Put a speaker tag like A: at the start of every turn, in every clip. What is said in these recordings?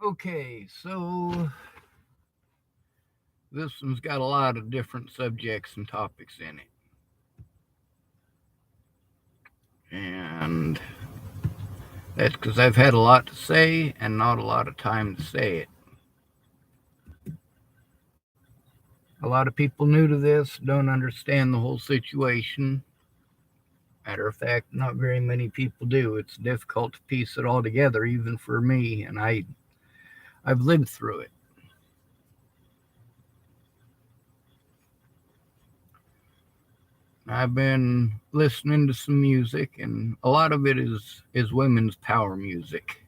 A: Okay, so this one's got a lot of different subjects and topics in it. And that's because I've had a lot to say and not a lot of time to say it. A lot of people new to this don't understand the whole situation. Matter of fact, not very many people do. It's difficult to piece it all together, even for me, and I've lived through it. I've been listening to some music, and a lot of it is women's power music.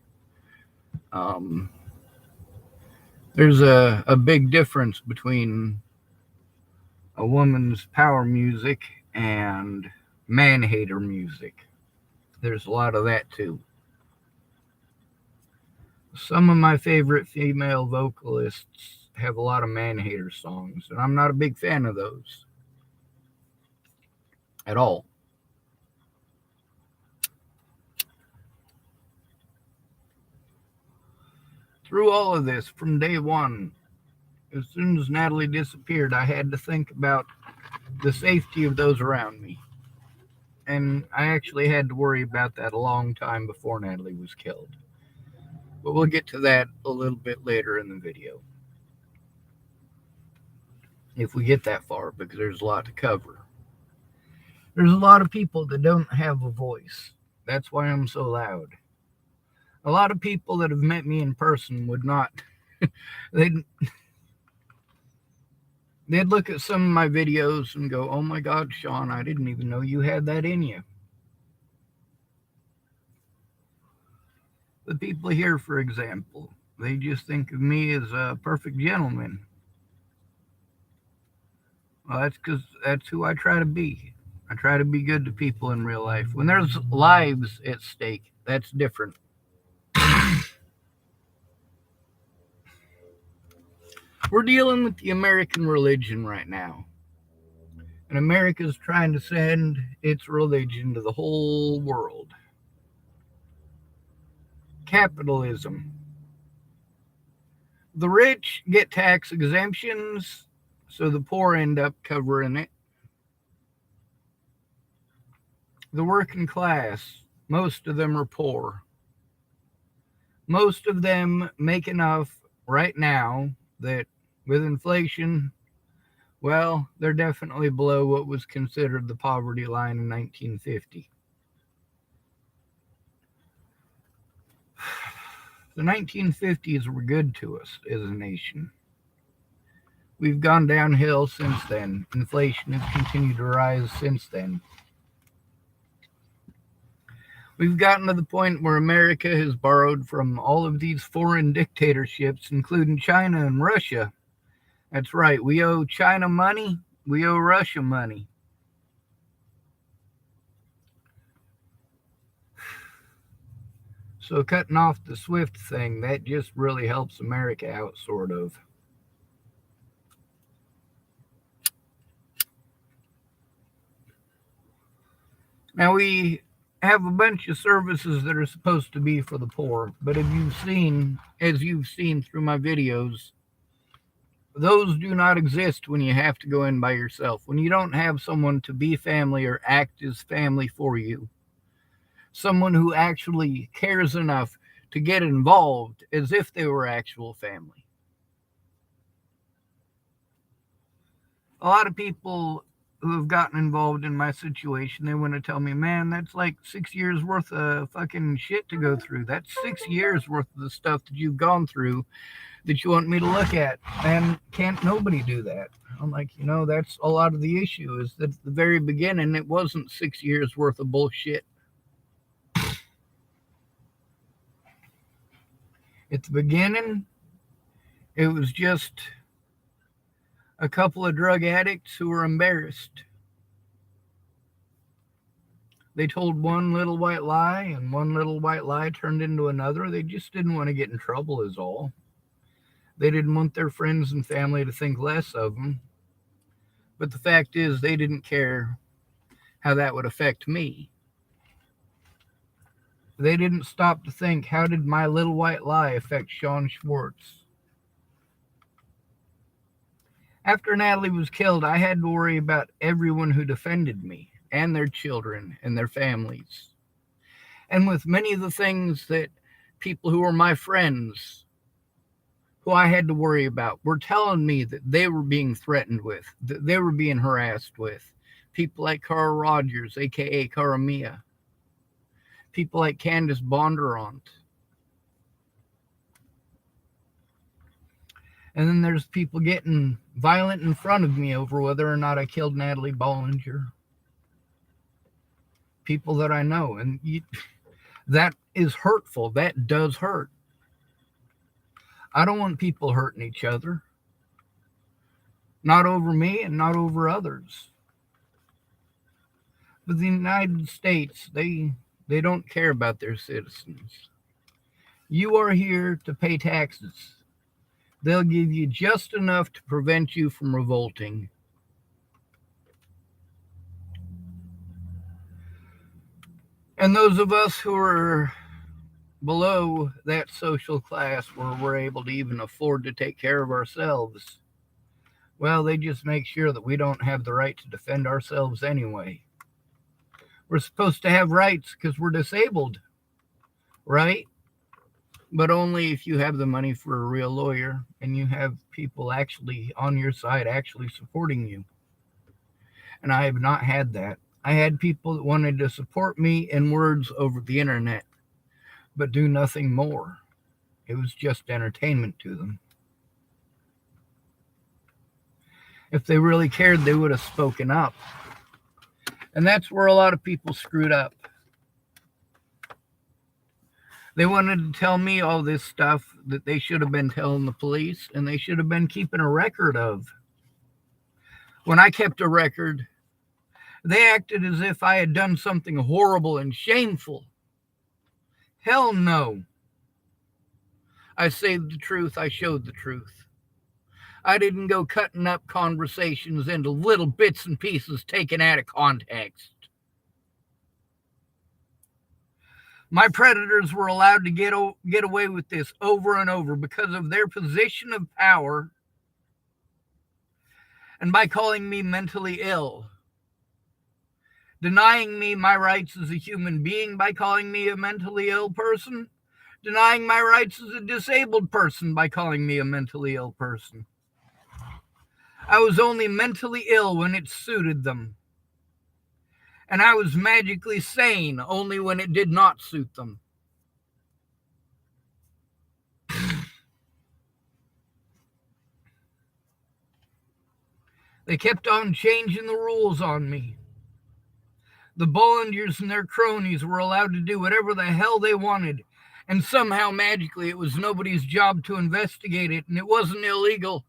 A: Um, there's a big difference between a woman's power music and man hater music. There's a lot of that too. Some of my favorite female vocalists have a lot of man hater songs, and I'm not a big fan of those at all. Through all of this, from day one, as soon as Natalie disappeared, I had to think about the safety of those around me. And I actually had to worry about that a long time before Natalie was killed. But we'll get to that a little bit later in the video, if we get that far, because there's a lot to cover. There's a lot of people that don't have a voice. That's why I'm so loud. A lot of people that have met me in person would not, they'd, they'd look at some of my videos and go, "Oh my God, Sean, I didn't even know you had that in you." The people here, for example, they just think of me as a perfect gentleman. Well, that's because that's who I try to be. I try to be good to people in real life. When there's lives at stake, that's different. We're dealing with the American religion right now. And America's trying to send its religion to the whole world. Capitalism. The rich get tax exemptions, so the poor end up covering it. The working class, most of them are poor. Most of them make enough right now that with inflation, well, they're definitely below what was considered the poverty line in 1950. The 1950s were good to us as a nation. We've gone downhill since then. Inflation has continued to rise since then. We've gotten to the point where America has borrowed from all of these foreign dictatorships, including China and Russia. That's right, we owe China money, we owe Russia money. So cutting off the SWIFT thing, that just really helps America out, sort of. Now, we have a bunch of services that are supposed to be for the poor, but as you've seen through my videos, those do not exist when you have to go in by yourself. When you don't have someone to be family or act as family for you, someone who actually cares enough to get involved as if they were actual family. A lot of people who have gotten involved in my situation, they want to tell me, "Man, that's like 6 years worth of fucking shit to go through. That's 6 years worth of the stuff that you've gone through that you want me to look at. And can't nobody do that?" I'm like, that's a lot of the issue, is that at the very beginning, it wasn't 6 years worth of bullshit. At the beginning, it was just a couple of drug addicts who were embarrassed. They told one little white lie, and one little white lie turned into another. They just didn't want to get in trouble, is all. They didn't want their friends and family to think less of them. But the fact is, they didn't care how that would affect me. They didn't stop to think, how did my little white lie affect Sean Schwartz? After Natalie was killed, I had to worry about everyone who defended me and their children and their families. And with many of the things that people who were my friends, who I had to worry about, were telling me that they were being threatened with, that they were being harassed with. People like Cara Rogers, a.k.a. Cara Mia. People like Candace Bondurant. And then there's people getting violent in front of me over whether or not I killed Natalie Bollinger. People that I know. And that is hurtful. That does hurt. I don't want people hurting each other. Not over me and not over others. But the United States, they don't care about their citizens. You are here to pay taxes. They'll give you just enough to prevent you from revolting. And those of us who are below that social class where we're able to even afford to take care of ourselves, well, they just make sure that we don't have the right to defend ourselves anyway. We're supposed to have rights because we're disabled, right? But only if you have the money for a real lawyer and you have people actually on your side actually supporting you. And I have not had that. I had people that wanted to support me in words over the internet, but do nothing more. It was just entertainment to them. If they really cared, they would have spoken up. And that's where a lot of people screwed up. They wanted to tell me all this stuff that they should have been telling the police and they should have been keeping a record of. When I kept a record, they acted as if I had done something horrible and shameful. Hell no. I saved the truth. I showed the truth. I didn't go cutting up conversations into little bits and pieces taken out of context. My predators were allowed to get away with this over and over because of their position of power and by calling me mentally ill, denying me my rights as a human being by calling me a mentally ill person, denying my rights as a disabled person by calling me a mentally ill person. I was only mentally ill when it suited them. And I was magically sane only when it did not suit them. They kept on changing the rules on me. The Bollingers and their cronies were allowed to do whatever the hell they wanted, and somehow magically it was nobody's job to investigate it, and it wasn't illegal.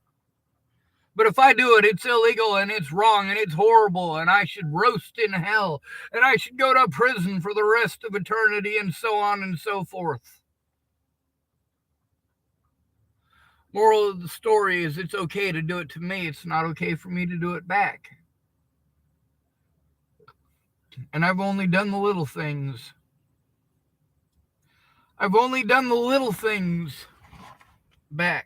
A: But if I do it, it's illegal and it's wrong and it's horrible and I should roast in hell and I should go to prison for the rest of eternity and so on and so forth. Moral of the story is it's okay to do it to me. It's not okay for me to do it back. And I've only done the little things. I've only done the little things back.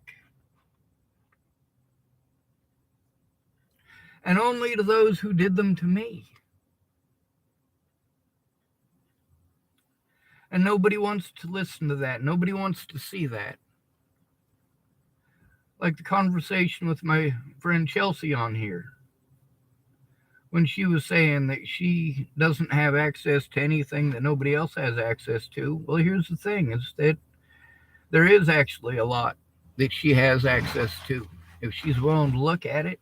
A: And only to those who did them to me. And nobody wants to listen to that. Nobody wants to see that. Like the conversation with my friend Chelsea on here, when she was saying that she doesn't have access to anything that nobody else has access to. Well, here's the thing, is that there is actually a lot that she has access to, if she's willing to look at it.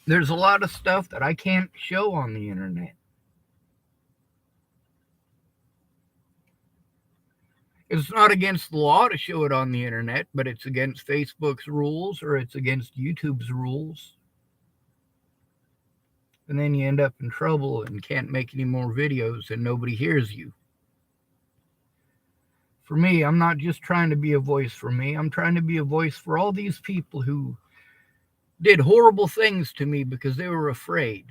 A: There's a lot of stuff that I can't show on the internet. It's not against the law to show it on the internet, but it's against Facebook's rules or it's against YouTube's rules. And then you end up in trouble and can't make any more videos and nobody hears you. For me, I'm not just trying to be a voice for me. I'm trying to be a voice for all these people who did horrible things to me because they were afraid.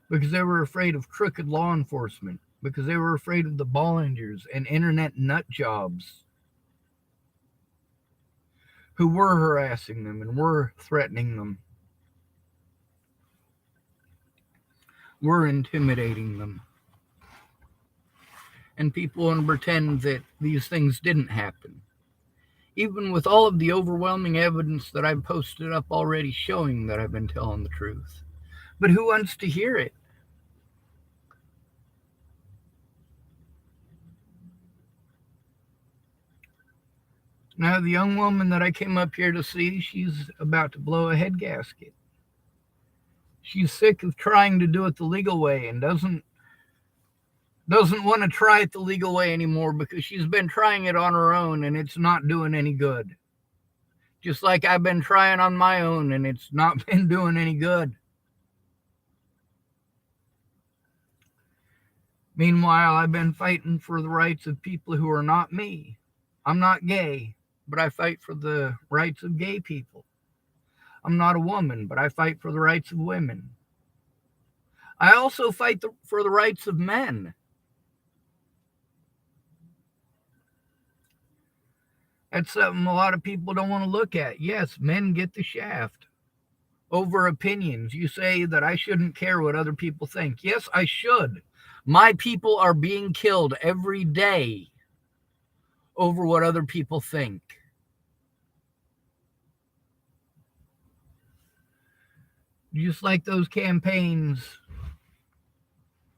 A: because they were afraid of crooked law enforcement, because they were afraid of the Bollingers and internet nut jobs who were harassing them and were threatening them, were intimidating them. And people want to pretend that these things didn't happen. Even with all of the overwhelming evidence that I've posted up already showing that I've been telling the truth. But who wants to hear it? Now, the young woman that I came up here to see, she's about to blow a head gasket. She's sick of trying to do it the legal way and doesn't want to try it the legal way anymore because she's been trying it on her own and it's not doing any good. Just like I've been trying on my own and it's not been doing any good. Meanwhile, I've been fighting for the rights of people who are not me. I'm not gay, but I fight for the rights of gay people. I'm not a woman, but I fight for the rights of women. I also fight for the rights of men. That's something a lot of people don't want to look at. Yes, men get the shaft over opinions. You say that I shouldn't care what other people think. Yes, I should. My people are being killed every day over what other people think. Just like those campaigns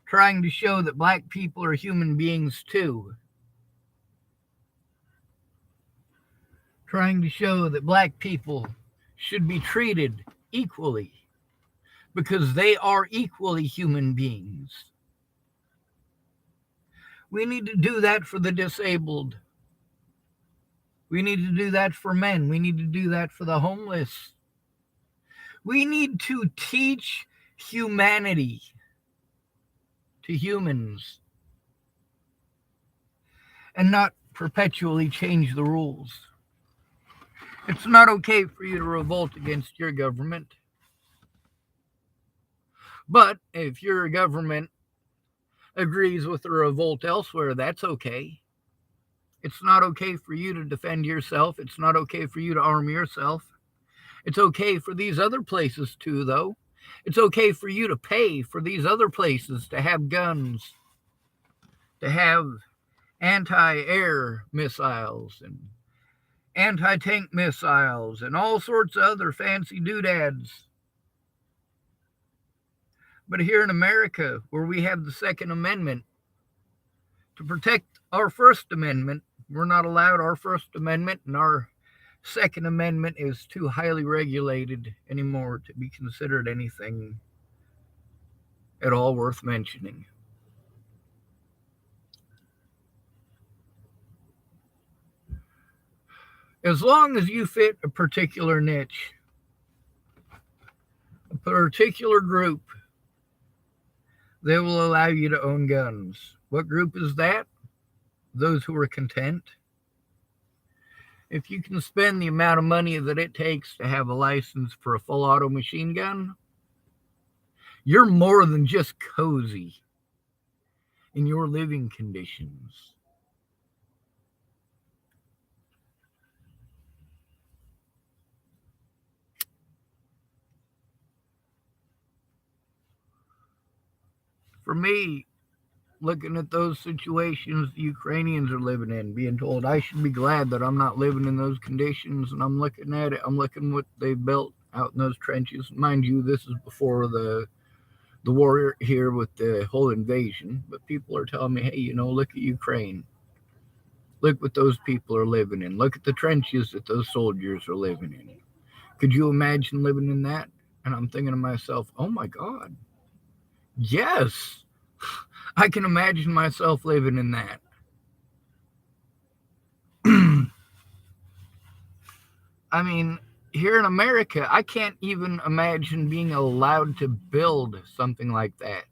A: trying to show that black people are human beings too. Trying to show that black people should be treated equally because they are equally human beings. We need to do that for the disabled. We need to do that for men. We need to do that for the homeless. We need to teach humanity to humans and not perpetually change the rules. It's not okay for you to revolt against your government. But if your government agrees with the revolt elsewhere, that's okay. It's not okay for you to defend yourself. It's not okay for you to arm yourself. It's okay for these other places too, though. It's okay for you to pay for these other places to have guns, to have anti-air missiles and anti-tank missiles and all sorts of other fancy doodads. But here in America, where we have the Second Amendment, to protect our First Amendment, we're not allowed our First Amendment, and our Second Amendment is too highly regulated anymore to be considered anything at all worth mentioning. As long as you fit a particular niche, a particular group, they will allow you to own guns. What group is that? Those who are content. If you can spend the amount of money that it takes to have a license for a full auto machine gun, you're more than just cozy in your living conditions. For me, looking at those situations the Ukrainians are living in, being told I should be glad that I'm not living in those conditions, and I'm looking at it, I'm looking what they built out in those trenches. Mind you, this is before the war here with the whole invasion, but people are telling me, hey, look at Ukraine. Look what those people are living in. Look at the trenches that those soldiers are living in. Could you imagine living in that? And I'm thinking to myself, oh my God, yes, I can imagine myself living in that. I mean, here in America, I can't even imagine being allowed to build something like that.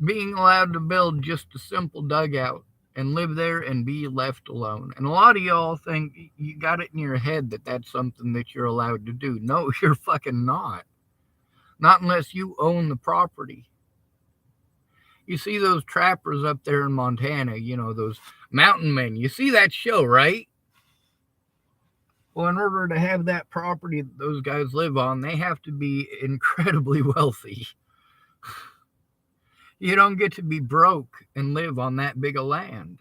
A: Being allowed to build just a simple dugout and live there and be left alone. And a lot of y'all think you got it in your head that that's something that you're allowed to do. No, you're fucking not. Not unless you own the property. You see those trappers up there in Montana, those mountain men. You see that show, right? Well, in order to have that property that those guys live on, they have to be incredibly wealthy. You don't get to be broke and live on that big a land.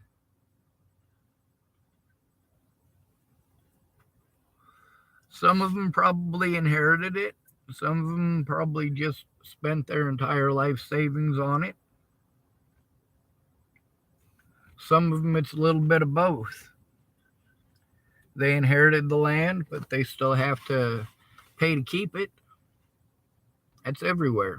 A: Some of them probably inherited it. Some of them probably just spent their entire life savings on it. Some of them, it's a little bit of both. They inherited the land, but they still have to pay to keep it. That's everywhere.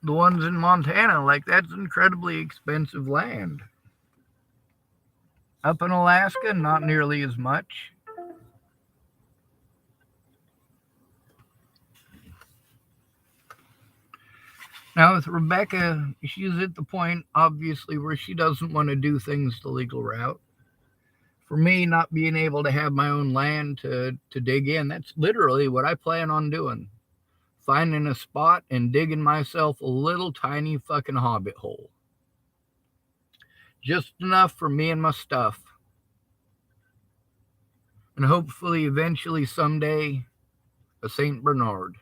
A: The ones in Montana, that's incredibly expensive land. Up in Alaska, not nearly as much. Now with Rebecca, she's at the point, obviously, where she doesn't want to do things the legal route. For me, not being able to have my own land to dig in, that's literally what I plan on doing. Finding a spot and digging myself a little tiny fucking hobbit hole. Just enough for me and my stuff. And hopefully, eventually, someday, a St. Bernard.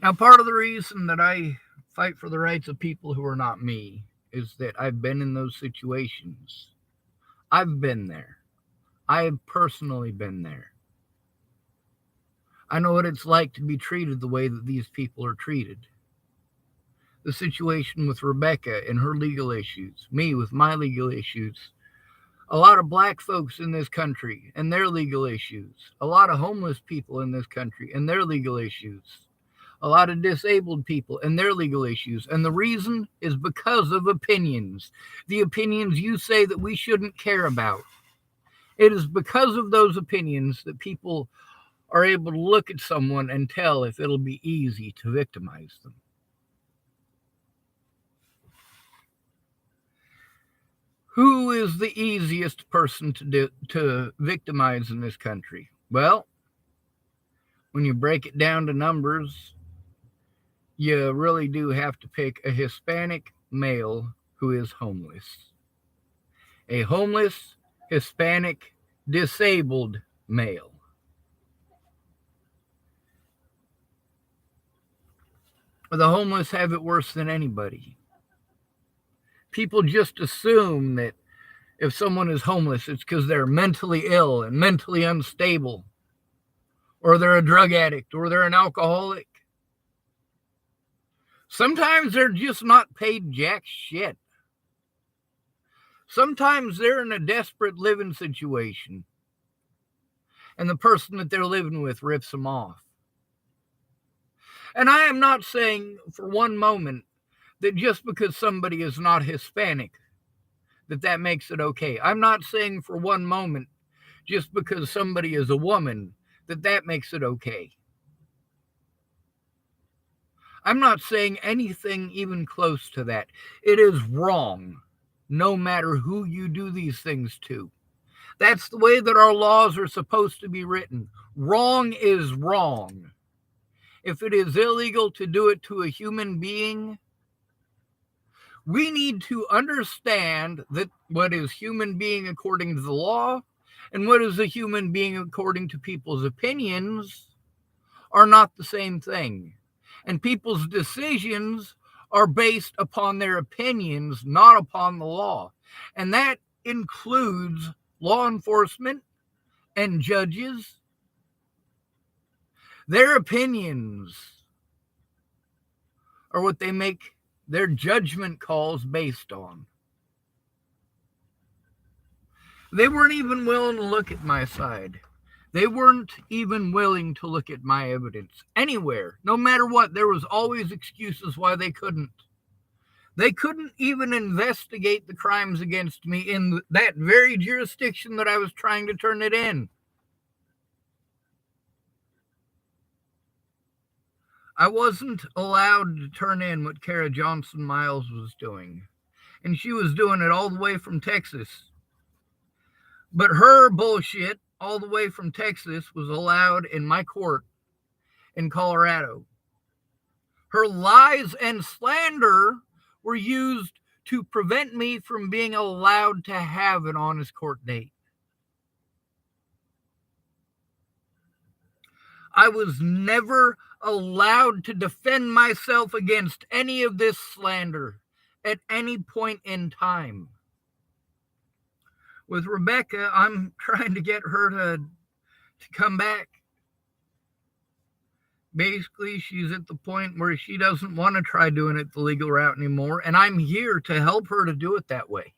A: Now, part of the reason that I fight for the rights of people who are not me is that I've been in those situations. I've been there. I have personally been there. I know what it's like to be treated the way that these people are treated. The situation with Rebecca and her legal issues, me with my legal issues, a lot of black folks in this country and their legal issues, a lot of homeless people in this country and their legal issues, a lot of disabled people and their legal issues. And the reason is because of opinions. The opinions you say that we shouldn't care about. It is because of those opinions that people are able to look at someone and tell if it'll be easy to victimize them. Who is the easiest person to victimize in this country? Well, when you break it down to numbers, you really do have to pick a Hispanic male who is homeless. A homeless, Hispanic, disabled male. The homeless have it worse than anybody. People just assume that if someone is homeless, it's because they're mentally ill and mentally unstable, or they're a drug addict, or they're an alcoholic. Sometimes they're just not paid jack shit. Sometimes they're in a desperate living situation, and the person that they're living with rips them off. And I am not saying for one moment that just because somebody is not Hispanic, that makes it okay. I'm not saying for one moment, just because somebody is a woman, that makes it okay. I'm not saying anything even close to that. It is wrong, no matter who you do these things to. That's the way that our laws are supposed to be written. Wrong is wrong. If it is illegal to do it to a human being, we need to understand that what is human being according to the law and what is a human being according to people's opinions are not the same thing. And people's decisions are based upon their opinions, not upon the law. And that includes law enforcement and judges. Their opinions are what they make their judgment calls based on. They weren't even willing to look at my side. They weren't even willing to look at my evidence anywhere. No matter what, there was always excuses why they couldn't. They couldn't even investigate the crimes against me in that very jurisdiction that I was trying to turn it in. I wasn't allowed to turn in what Kara Johnson Miles was doing. And she was doing it all the way from Texas. But her bullshit, all the way from Texas, was allowed in my court in Colorado. Her lies and slander were used to prevent me from being allowed to have an honest court date. I was never allowed to defend myself against any of this slander at any point in time. With Rebecca, I'm trying to get her to come back. Basically, she's at the point where she doesn't want to try doing it the legal route anymore, and I'm here to help her to do it that way,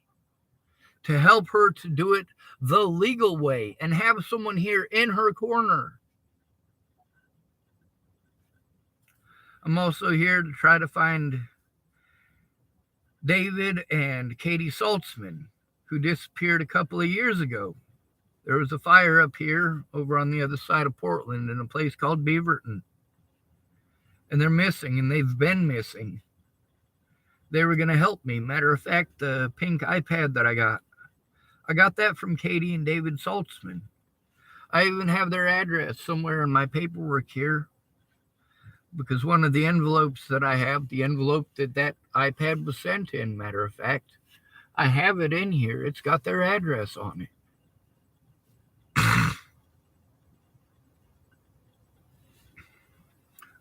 A: to help her to do it the legal way, and have someone here in her corner. I'm also here to try to find David and Katie Saltzman, who disappeared a couple of years ago. There was a fire up here over on the other side of Portland in a place called Beaverton. And they're missing, and they've been missing. They were going to help me. Matter of fact, the pink iPad that I got that from Katie and David Saltzman. I even have their address somewhere in my paperwork here, because one of the envelopes that I have, the envelope that iPad was sent in, matter of fact, I have it in here. It's got their address on it.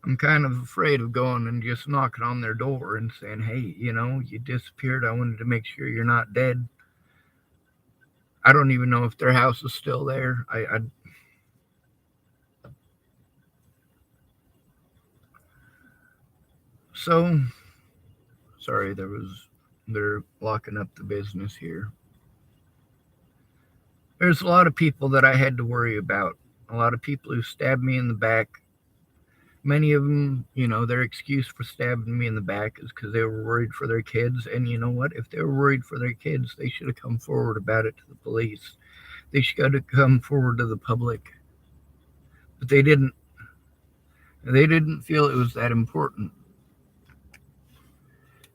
A: I'm kind of afraid of going and just knocking on their door and saying, hey, you disappeared. I wanted to make sure you're not dead. I don't even know if their house is still there. So, sorry, they're locking up the business here. There's a lot of people that I had to worry about. A lot of people who stabbed me in the back. Many of them, their excuse for stabbing me in the back is because they were worried for their kids. And you know what? If they were worried for their kids, they should have come forward about it to the police. They should have come forward to the public. But they didn't. They didn't feel it was that important.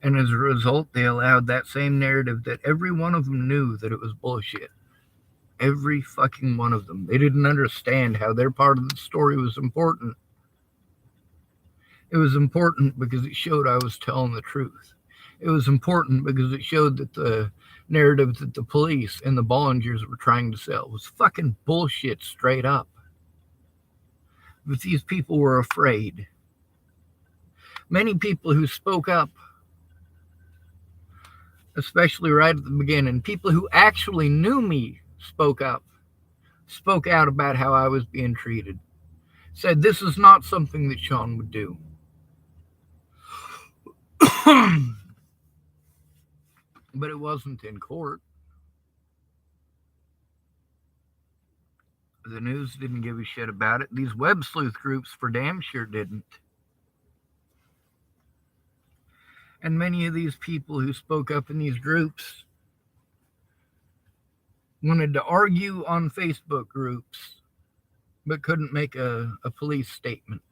A: And as a result, they allowed that same narrative that every one of them knew that it was bullshit. Every fucking one of them. They didn't understand how their part of the story was important. It was important because it showed I was telling the truth. It was important because it showed that the narrative that the police and the Bollingers were trying to sell was fucking bullshit straight up. But these people were afraid. Many people who spoke up, especially right at the beginning, people who actually knew me spoke up, spoke out about how I was being treated, said this is not something that Sean would do. But it wasn't in court. The news didn't give a shit about it. These web sleuth groups for damn sure didn't. And many of these people who spoke up in these groups wanted to argue on Facebook groups, but couldn't make a police statement.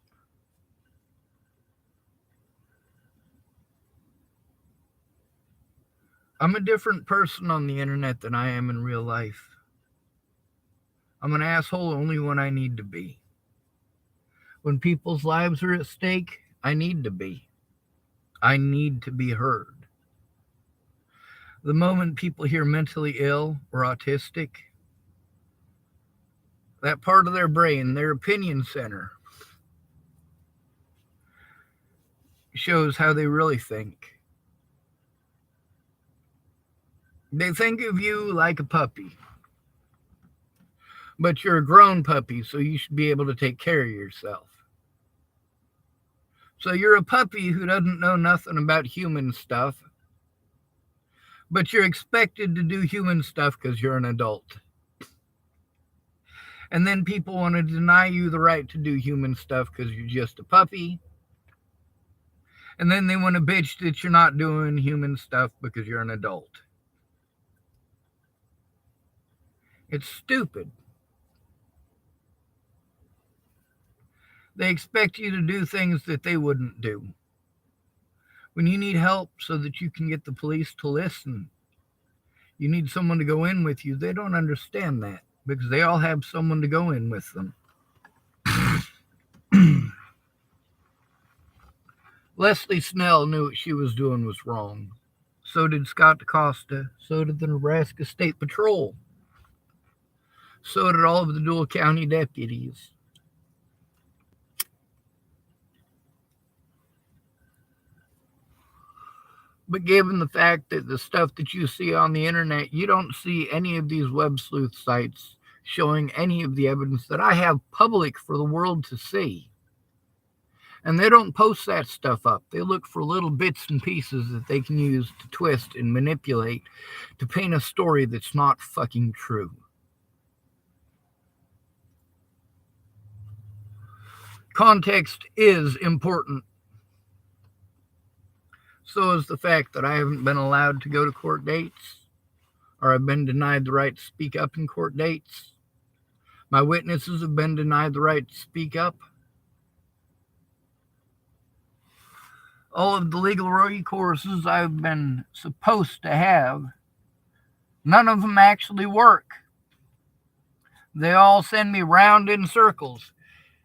A: I'm a different person on the internet than I am in real life. I'm an asshole only when I need to be. When people's lives are at stake, I need to be. I need to be heard. The moment people hear mentally ill or autistic, that part of their brain, their opinion center, shows how they really think. They think of you like a puppy. But you're a grown puppy, so you should be able to take care of yourself. So you're a puppy who doesn't know nothing about human stuff, but you're expected to do human stuff because you're an adult. And then people want to deny you the right to do human stuff because you're just a puppy. And then they want to bitch that you're not doing human stuff because you're an adult. It's stupid. They expect you to do things that they wouldn't do. When you need help so that you can get the police to listen, you need someone to go in with you. They don't understand that because they all have someone to go in with them. Leslie Snell knew what she was doing was wrong. So did Scott DaCosta. So did the Nebraska State Patrol. So did all of the dual county deputies. But given the fact that the stuff that you see on the internet, you don't see any of these web sleuth sites showing any of the evidence that I have public for the world to see. And they don't post that stuff up. They look for little bits and pieces that they can use to twist and manipulate to paint a story that's not fucking true. Context is important. So is the fact that I haven't been allowed to go to court dates, or I've been denied the right to speak up in court dates. My witnesses have been denied the right to speak up. All of the legal recourses I've been supposed to have, none of them actually work. They all send me round in circles.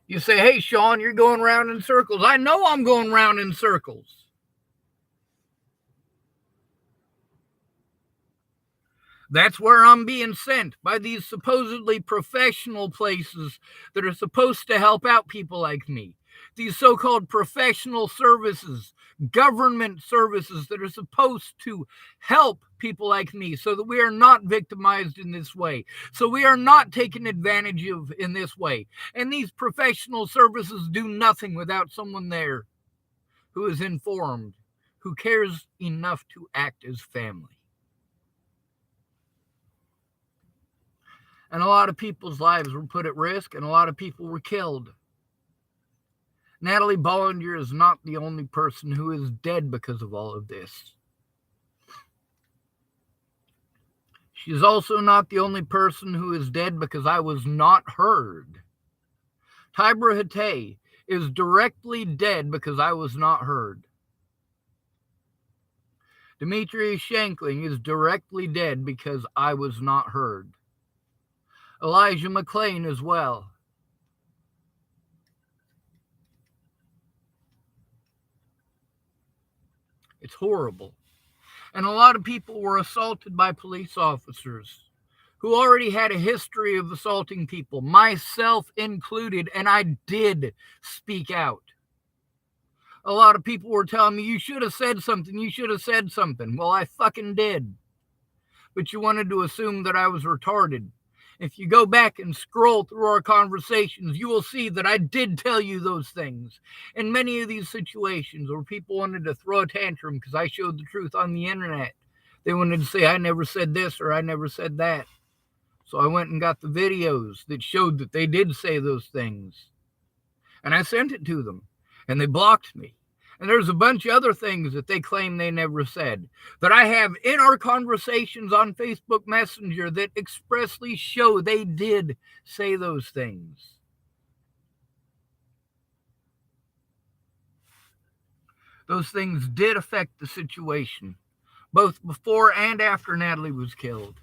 A: You say, hey, Sean, you're going round in circles. I know I'm going round in circles. That's where I'm being sent by these supposedly professional places that are supposed to help out people like me. These so-called professional services, government services that are supposed to help people like me so that we are not victimized in this way, so we are not taken advantage of in this way. And these professional services do nothing without someone there who is informed, who cares enough to act as family. And a lot of people's lives were put at risk, and a lot of people were killed. Natalie Bollinger is not the only person who is dead because of all of this. She is also not the only person who is dead because I was not heard. Tybra Hatay is directly dead because I was not heard. Demetrius Shankling is directly dead because I was not heard. Elijah McClain as well. It's horrible. And a lot of people were assaulted by police officers who already had a history of assaulting people, myself included, and I did speak out. A lot of people were telling me, you should have said something, you should have said something. Well, I fucking did. But you wanted to assume that I was retarded. If you go back and scroll through our conversations, you will see that I did tell you those things. In many of these situations where people wanted to throw a tantrum because I showed the truth on the internet, they wanted to say I never said this or I never said that. So I went and got the videos that showed that they did say those things. And I sent it to them. And they blocked me. And there's a bunch of other things that they claim they never said that I have in our conversations on Facebook Messenger that expressly show they did say those things. Those things did affect the situation, both before and after Natalie was killed.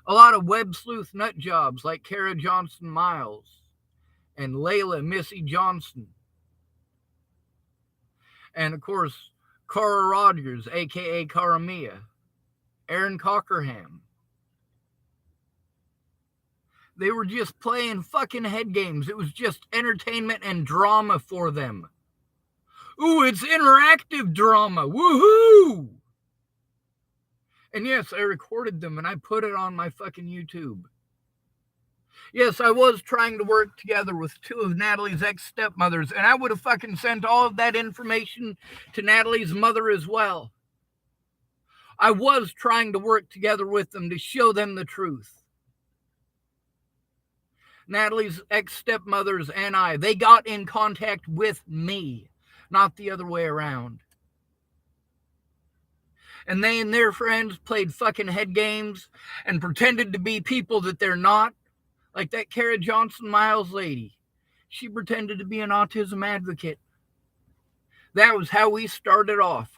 A: A lot of web sleuth nut jobs like Kara Johnson Miles and Layla Missy Johnson. And, of course, Cara Rogers, a.k.a. Cara Mia. Aaron Cockerham. They were just playing fucking head games. It was just entertainment and drama for them. Ooh, it's interactive drama. Woohoo! And yes, I recorded them and I put it on my fucking YouTube. Yes, I was trying to work together with two of Natalie's ex-stepmothers, and I would have fucking sent all of that information to Natalie's mother as well. I was trying to work together with them to show them the truth. Natalie's ex-stepmothers and I, they got in contact with me, not the other way around. And they and their friends played fucking head games and pretended to be people that they're not. Like that Kara Johnson Miles lady. She pretended to be an autism advocate. That was how we started off.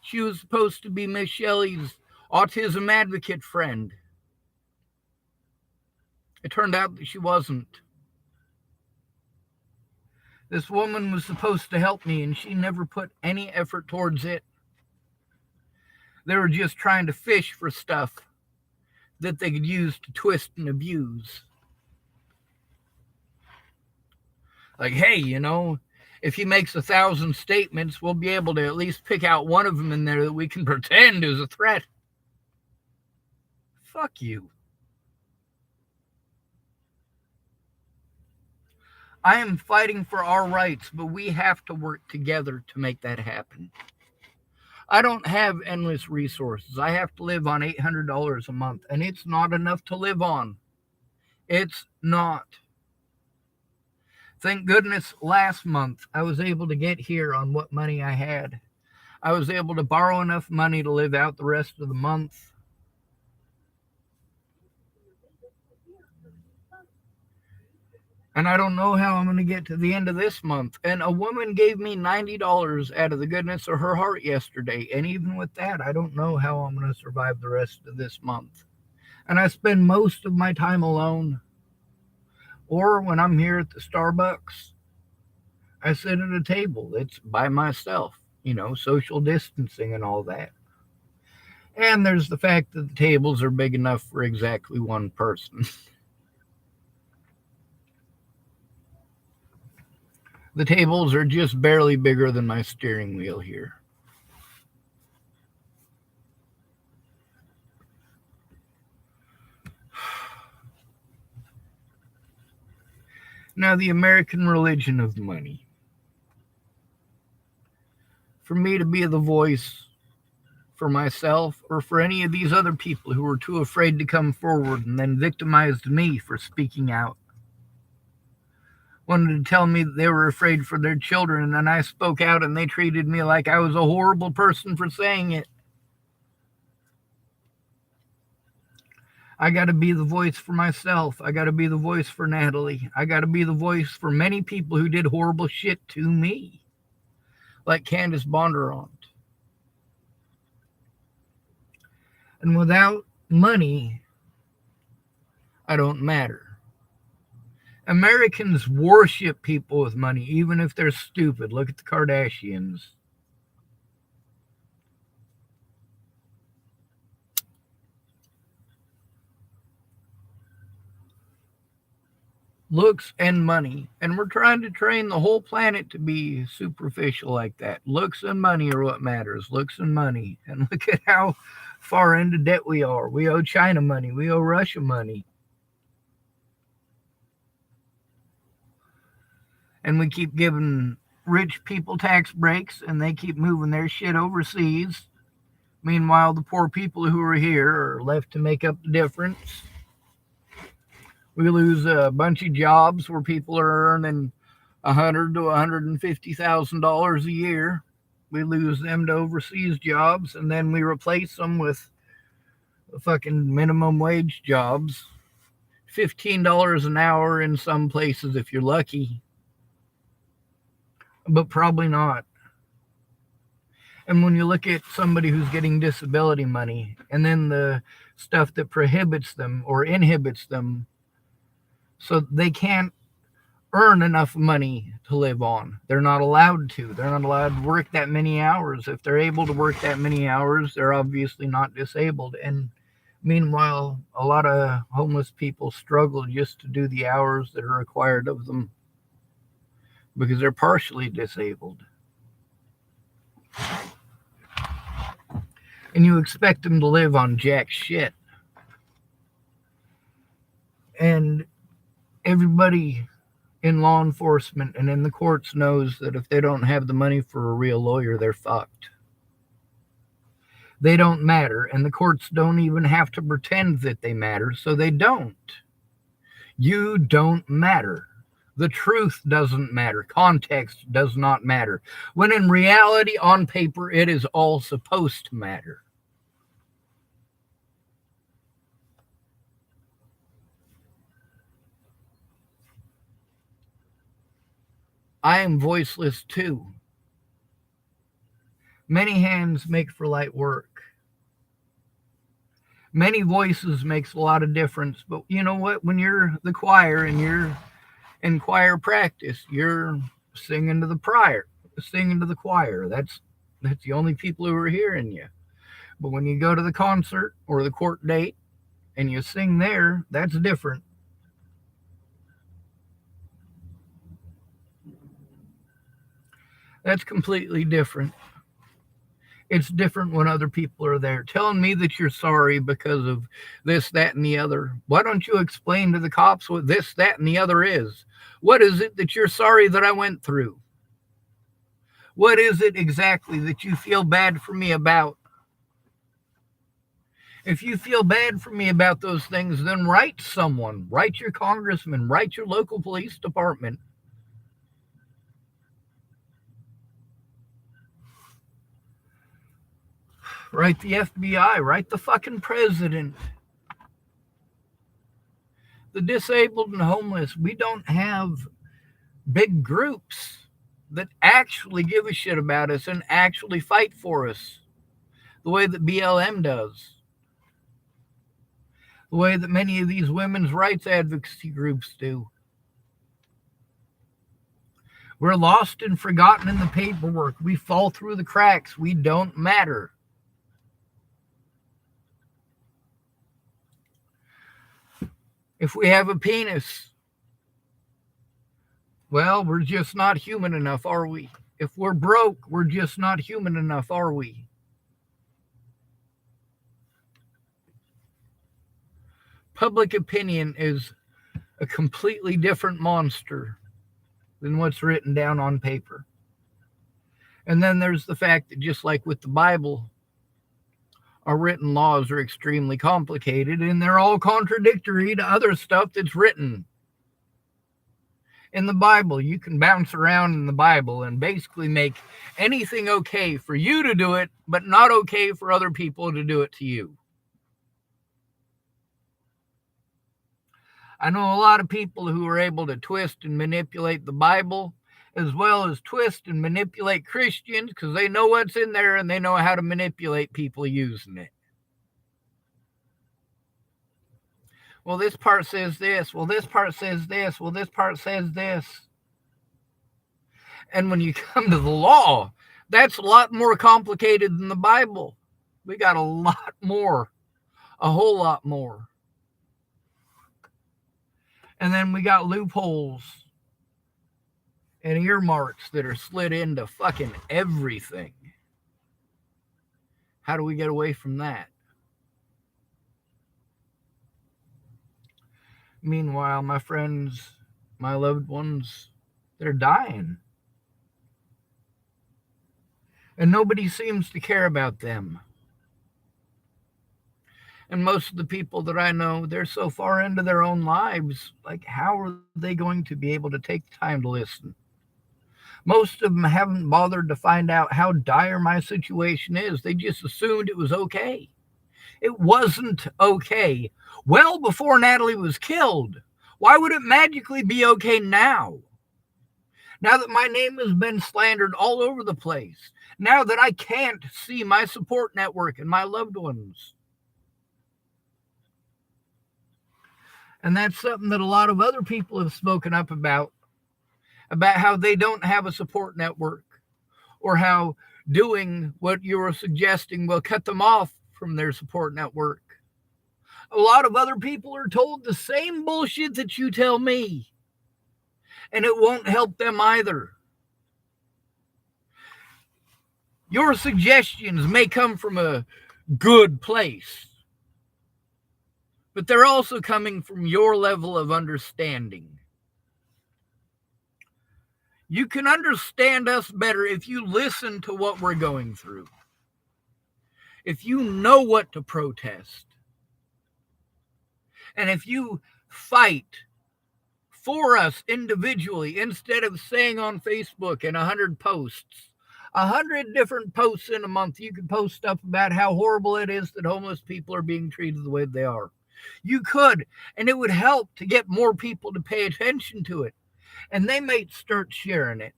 A: She was supposed to be Miss Shelley's autism advocate friend. It turned out that she wasn't. This woman was supposed to help me, and she never put any effort towards it. They were just trying to fish for stuff that they could use to twist and abuse. Like, hey, if he makes 1,000 statements, we'll be able to at least pick out one of them in there that we can pretend is a threat. Fuck you. I am fighting for our rights, but we have to work together to make that happen. I don't have endless resources. I have to live on $800 a month, and it's not enough to live on. It's not. Thank goodness last month I was able to get here on what money I had. I was able to borrow enough money to live out the rest of the month. And I don't know how I'm going to get to the end of this month. And a woman gave me $90 out of the goodness of her heart yesterday. And even with that, I don't know how I'm going to survive the rest of this month. And I spend most of my time alone. Or when I'm here at the Starbucks, I sit at a table. It's by myself, social distancing and all that. And there's the fact that the tables are big enough for exactly one person. The tables are just barely bigger than my steering wheel here. Now, the American religion of money. For me to be the voice for myself or for any of these other people who were too afraid to come forward and then victimized me for speaking out. Wanted to tell me that they were afraid for their children, and then I spoke out and they treated me like I was a horrible person for saying it. I got to be the voice for myself. I got to be the voice for Natalie. I got to be the voice for many people who did horrible shit to me, like Candace Bondurant. And without money, I don't matter. Americans worship people with money, even if they're stupid. Look at the Kardashians. Looks and money. And we're trying to train the whole planet to be superficial like that. Looks and money are what matters. Looks and money. And look at how far into debt we are. We owe China money. We owe Russia money. And we keep giving rich people tax breaks, and they keep moving their shit overseas. Meanwhile, the poor people who are here are left to make up the difference. We lose a bunch of jobs where people are earning $100,000 to $150,000 a year. We lose them to overseas jobs, and then we replace them with fucking minimum wage jobs. $15 an hour in some places if you're lucky, but probably not. And when you look at somebody who's getting disability money and then the stuff that prohibits them or inhibits them, so they can't earn enough money to live on. They're not allowed to. They're not allowed to work that many hours. If they're able to work that many hours, they're obviously not disabled. And meanwhile, a lot of homeless people struggle just to do the hours that are required of them because they're partially disabled. And you expect them to live on jack shit. And everybody in law enforcement and in the courts knows that if they don't have the money for a real lawyer, they're fucked. They don't matter, and the courts don't even have to pretend that they matter, so they don't. You don't matter. The truth doesn't matter. Context does not matter. When in reality, on paper, it is all supposed to matter. I am voiceless too. Many hands make for light work. Many voices makes a lot of difference. But you know what? When you're the choir and you're in choir practice, you're singing to the prior, singing to the choir. That's the only people who are hearing you. But when you go to the concert or the court date and you sing there, that's different. That's completely different. It's different when other people are there telling me that you're sorry because of this, that, and the other. Why don't you explain to the cops what this, that, and the other is? What is it that you're sorry that I went through? What is it exactly that you feel bad for me about? If you feel bad for me about those things, then write someone. Write your congressman. Write your local police department. Write the FBI. Write the fucking president. The disabled and homeless. We don't have big groups that actually give a shit about us and actually fight for us the way that BLM does. The way that many of these women's rights advocacy groups do. We're lost and forgotten in the paperwork. We fall through the cracks. We don't matter. If we have a penis, well, we're just not human enough, are we? If we're broke, we're just not human enough, are we? Public opinion is a completely different monster than what's written down on paper. And then there's the fact that just like with the Bible, our written laws are extremely complicated and they're all contradictory to other stuff that's written. In the Bible, you can bounce around in the Bible and basically make anything okay for you to do it, but not okay for other people to do it to you. I know a lot of people who are able to twist and manipulate the Bible, as well as twist and manipulate Christians, because they know what's in there and they know how to manipulate people using it. Well, this part says this. Well, this part says this. Well, this part says this. And when you come to the law, that's a lot more complicated than the Bible. We got a lot more, a whole lot more. And then we got loopholes and earmarks that are slid into fucking everything. How do we get away from that? Meanwhile, my friends, my loved ones, they're dying. And nobody seems to care about them. And most of the people that I know, they're so far into their own lives, like how are they going to be able to take the time to listen? Most of them haven't bothered to find out how dire my situation is. They just assumed it was okay. It wasn't okay. Well before Natalie was killed. Why would it magically be okay now? Now that my name has been slandered all over the place. Now that I can't see my support network and my loved ones. And that's something that a lot of other people have spoken up about how they don't have a support network, or how doing what you were suggesting will cut them off from their support network. A lot of other people are told the same bullshit that you tell me, and it won't help them either. Your suggestions may come from a good place, but they're also coming from your level of understanding. You can understand us better if you listen to what we're going through. If you know what to protest. And if you fight for us individually instead of saying on Facebook in 100 posts, 100 different posts in a month, you could post stuff about how horrible it is that homeless people are being treated the way they are. You could, and it would help to get more people to pay attention to it. and they might start sharing it.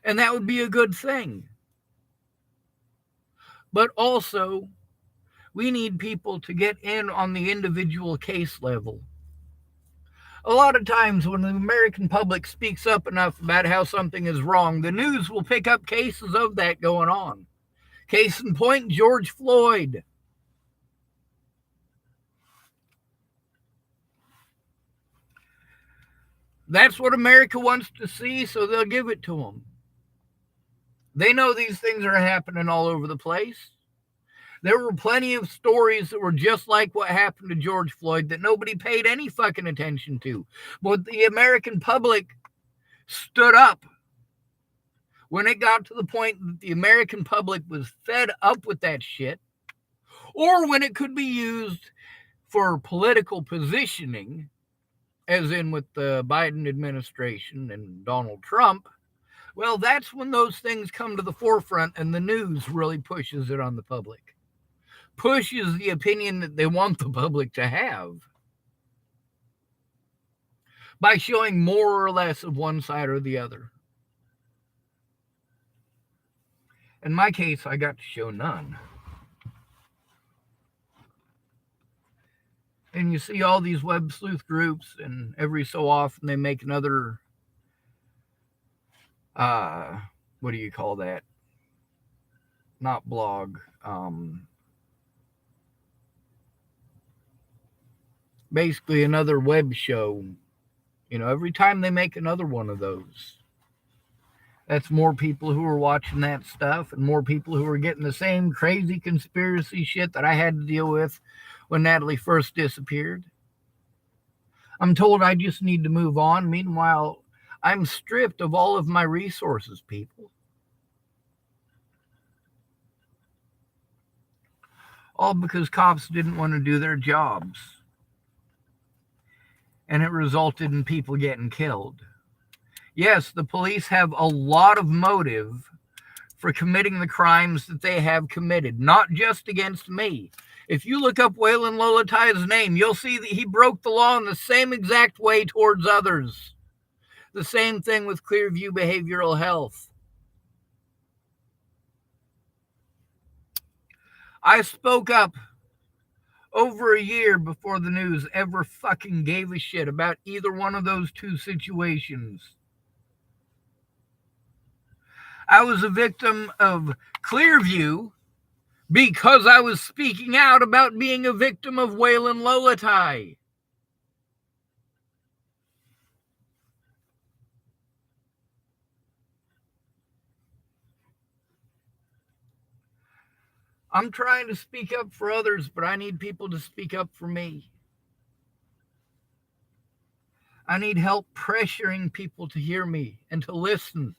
A: And that would be a good thing. But also, we need people to get in on the individual case level. A lot of times when the American public speaks up enough about how something is wrong, the news will pick up cases of that going on. Case in point, George Floyd. That's what America wants to see, so they'll give it to them. They know these things are happening all over the place. There were plenty of stories that were just like what happened to George Floyd that nobody paid any fucking attention to. But the American public stood up when it got to the point that the American public was fed up with that shit, or when it could be used for political positioning, as in with the Biden administration and Donald Trump. Well, that's when those things come to the forefront and the news really pushes it on the public. Pushes the opinion that they want the public to have by showing more or less of one side or the other. In my case, I got to show none. And you see all these web sleuth groups, and every so often they make another, what do you call that? Not blog. Basically another web show. Every time they make another one of those, that's more people who are watching that stuff and more people who are getting the same crazy conspiracy shit that I had to deal with when Natalie first disappeared. I'm told I just need to move on. Meanwhile, I'm stripped of all of my resources, people. All because cops didn't want to do their jobs. And it resulted in people getting killed. Yes, the police have a lot of motive for committing the crimes that they have committed, not just against me. If you look up Waylon Lolatai's name, you'll see that he broke the law in the same exact way towards others. The same thing with Clearview Behavioral Health. I spoke up over a year before the news ever fucking gave a shit about either one of those two situations. I was a victim of Clearview because I was speaking out about being a victim of Waylon Lolatai. I'm trying to speak up for others, but I need people to speak up for me. I need help pressuring people to hear me and to listen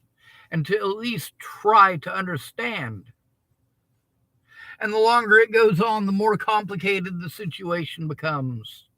A: and to at least try to understand. And the longer it goes on, the more complicated the situation becomes.